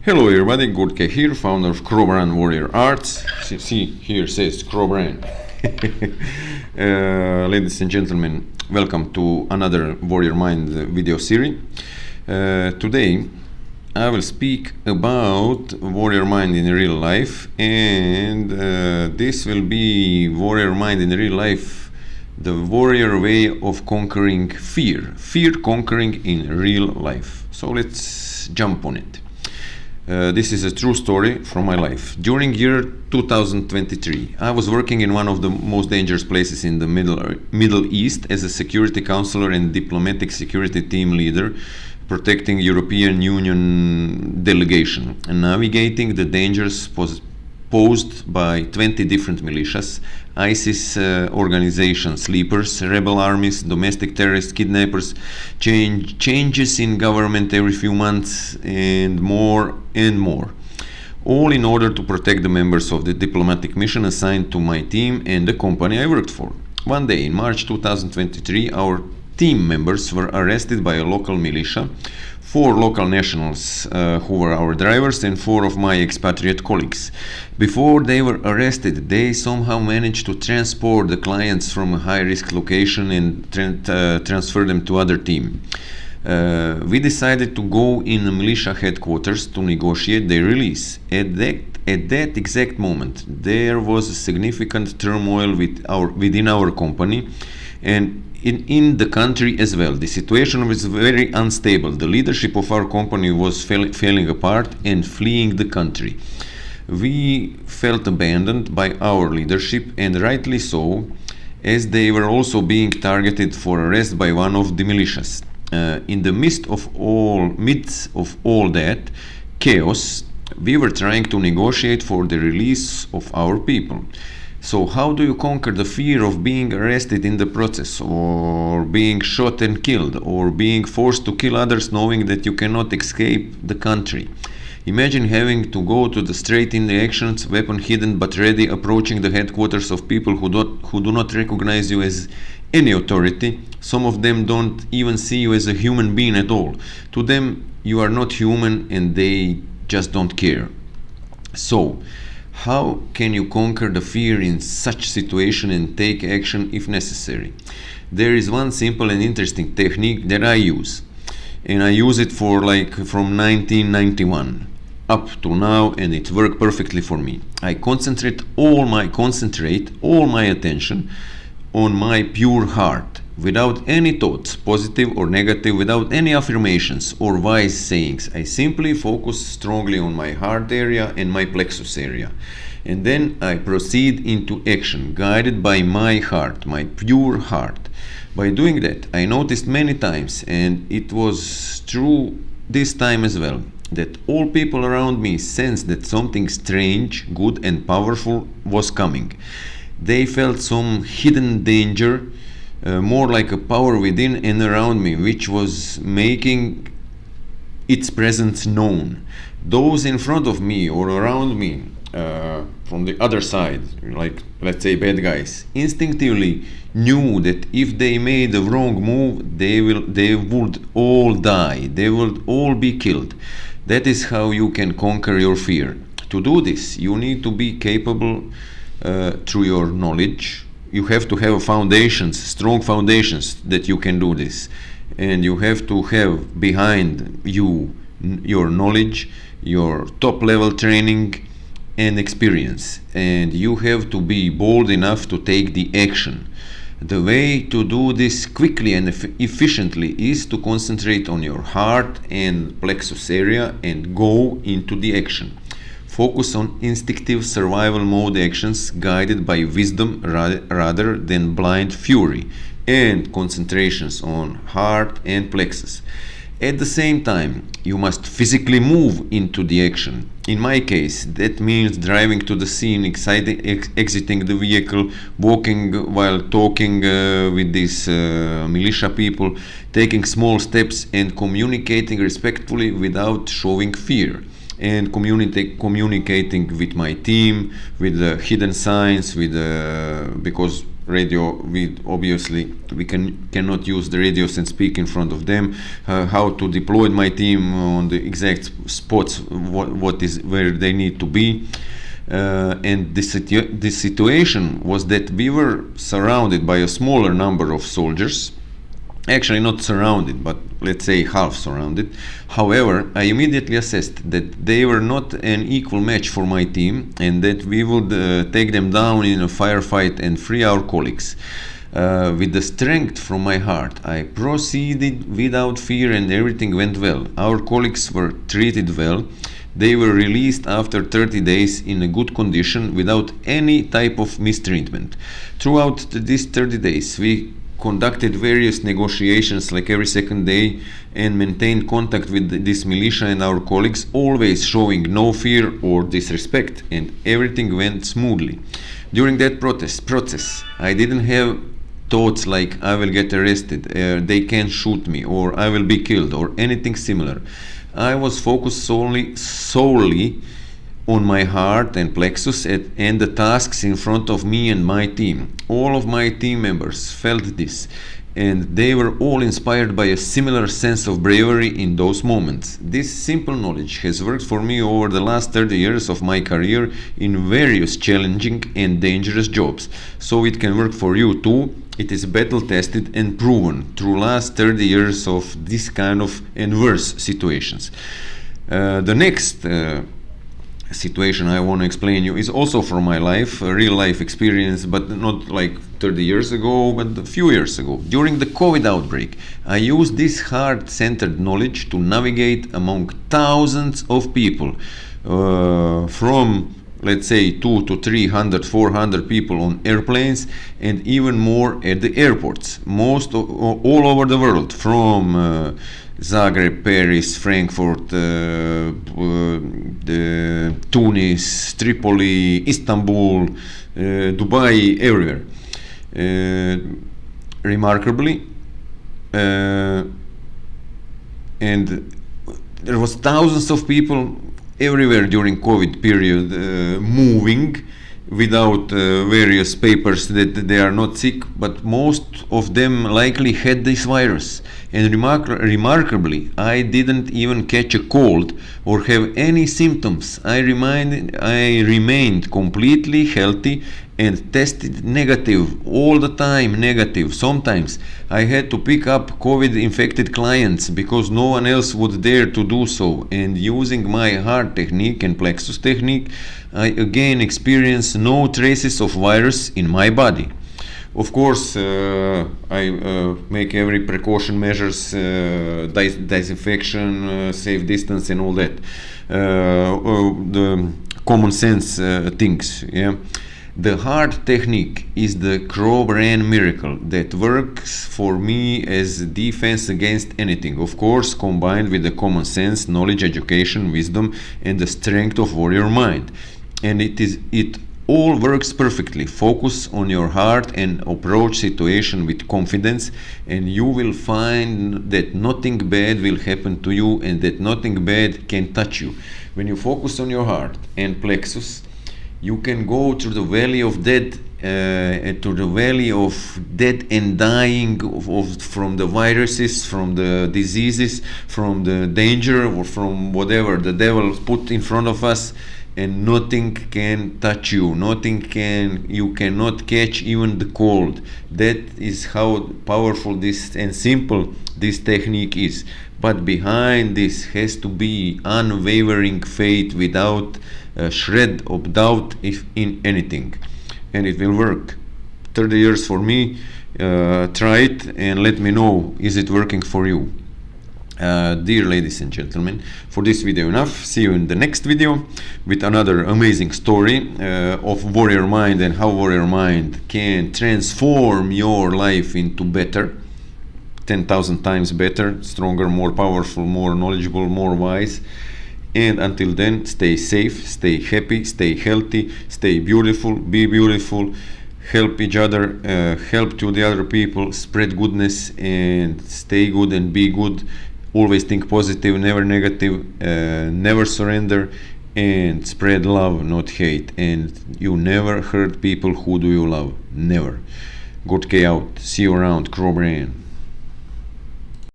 Hello everybody, Gurke here, founder of Crowbrand Warrior Arts. See, here says Crowbrand. Ladies and gentlemen, welcome to another Warrior Mind video series. Today I will speak about Warrior Mind in real life, and this will be Warrior Mind in real life, the warrior way of conquering fear conquering in real life. So let's jump on it. This is a true story from my life. During year 2023, I was working in one of the most dangerous places in the Middle East as a security counselor and diplomatic security team leader, protecting European Union delegation and navigating the dangers posed by 20 different militias, ISIS organizations, sleepers, rebel armies, domestic terrorists, kidnappers, changes in government every few months, and more and more. All in order to protect the members of the diplomatic mission assigned to my team and the company I worked for. One day in March 2023, our team members were arrested by a local militia, 4 local nationals who were our drivers, and 4 of my expatriate colleagues. Before they were arrested, they somehow managed to transport the clients from a high-risk location and transfer them to other team. We decided to go in the militia headquarters to negotiate their release. At that exact moment, there was a significant turmoil within our company and in the country as well. The situation was very unstable. The leadership of our company was falling apart and fleeing the country. We felt abandoned by our leadership, and rightly so, as they were also being targeted for arrest by one of the militias. In the midst of all that chaos, we were trying to negotiate for the release of our people. So how do you conquer the fear of being arrested in the process, or being shot and killed, or being forced to kill others knowing that you cannot escape the country? Imagine having to go to the straight in the actions, weapon hidden but ready, approaching the headquarters of people who do not recognize you as any authority. Some of them don't even see you as a human being at all. To them, you are not human and they just don't care. So, how can you conquer the fear in such situation and take action if necessary? There is one simple and interesting technique that I use, and I use it for from 1991 up to now, and it worked perfectly for me. I concentrate all my attention on my pure heart, without any thoughts, positive or negative, without any affirmations or wise sayings. I simply focus strongly on my heart area and my plexus area. And then I proceed into action, guided by my heart, my pure heart. By doing that, I noticed many times, and it was true this time as well, that all people around me sensed that something strange, good and powerful was coming. They felt some hidden danger, more like a power within and around me, which was making its presence known. Those in front of me or around me, from the other side, like let's say bad guys, instinctively knew that if they made a wrong move, they would all die. They would all be killed. That is how you can conquer your fear. To do this, you need to be capable through your knowledge. You have to have strong foundations that you can do this, and you have to have behind you your knowledge, your top level training and experience, and you have to be bold enough to take the action. The way to do this quickly and efficiently is to concentrate on your heart and plexus area and go into the action. Focus on instinctive survival mode actions guided by wisdom rather than blind fury, and concentrations on heart and plexus. At the same time, you must physically move into the action. In my case, that means driving to the scene, exiting the vehicle, walking while talking with these militia people, taking small steps and communicating respectfully without showing fear. And communicating with my team, with the hidden signs, because radio, we obviously we cannot use the radios and speak in front of them, how to deploy my team on the exact spots, what is where they need to be. And this situation was that we were surrounded by a smaller number of soldiers. Actually, not surrounded, but let's say half surrounded. However, I immediately assessed that they were not an equal match for my team, and that we would take them down in a firefight and free our colleagues. With the strength from my heart, I proceeded without fear, and everything went well. Our colleagues were treated well. They were released after 30 days in a good condition without any type of mistreatment. Throughout these 30 days, we conducted various negotiations like every second day and maintained contact with this militia and our colleagues, always showing no fear or disrespect, and everything went smoothly. During that process, I didn't have thoughts like I will get arrested, they can shoot me, or I will be killed, or anything similar. I was focused solely on my heart and plexus and the tasks in front of me and my team. All of my team members felt this, and they were all inspired by a similar sense of bravery in those moments. This simple knowledge has worked for me over the last 30 years of my career in various challenging and dangerous jobs, so it can work for you too. It is battle tested and proven through last 30 years of this kind of adverse situations. The next situation I want to explain you is also from my life, a real life experience, but not like 30 years ago, but a few years ago. During the COVID outbreak, I used this heart-centered knowledge to navigate among thousands of people, from let's say 200 to 300, 400 people on airplanes, and even more at the airports, all over the world, from Zagreb, Paris, Frankfurt, Tunis, Tripoli, Istanbul, Dubai, everywhere. Remarkably, and there was thousands of people everywhere during COVID period, moving without various papers that they are not sick, but most of them likely had this virus. And remarkably, I didn't even catch a cold or have any symptoms. I remained completely healthy and tested negative all the time, negative. Sometimes I had to pick up COVID infected clients because no one else would dare to do so, and using my heart technique and plexus technique, I again experienced no traces of virus in my body. Of course, I make every precaution measures, disinfection, safe distance, and all that. The common sense things. Yeah. The heart technique is the Crow-Bran miracle that works for me as defense against anything. Of course, combined with the common sense, knowledge, education, wisdom, and the strength of warrior mind. And it all works perfectly. Focus on your heart and approach situation with confidence, and you will find that nothing bad will happen to you and that nothing bad can touch you. When you focus on your heart and plexus, you can go to the valley of death, to the valley of death and dying from the viruses, from the diseases, from the danger, or from whatever the devil put in front of us, and nothing can touch you. You cannot catch even the cold. That is how powerful this and simple this technique is. But behind this has to be unwavering faith without a shred of doubt in anything, and it will work. 30 years for me. Try it and let me know, is it working for you? Dear ladies and gentlemen, for this video enough. See you in the next video with another amazing story of warrior mind and how warrior mind can transform your life into better, 10,000 times better, stronger, more powerful, more knowledgeable, more wise. And until then, stay safe, stay happy, stay healthy, stay beautiful, be beautiful, help each other, help to the other people, spread goodness, and stay good and be good. Always think positive, never negative, never surrender, and spread love, not hate. And you never hurt people who do you love, never. Good K out. See you around, Crow Brain.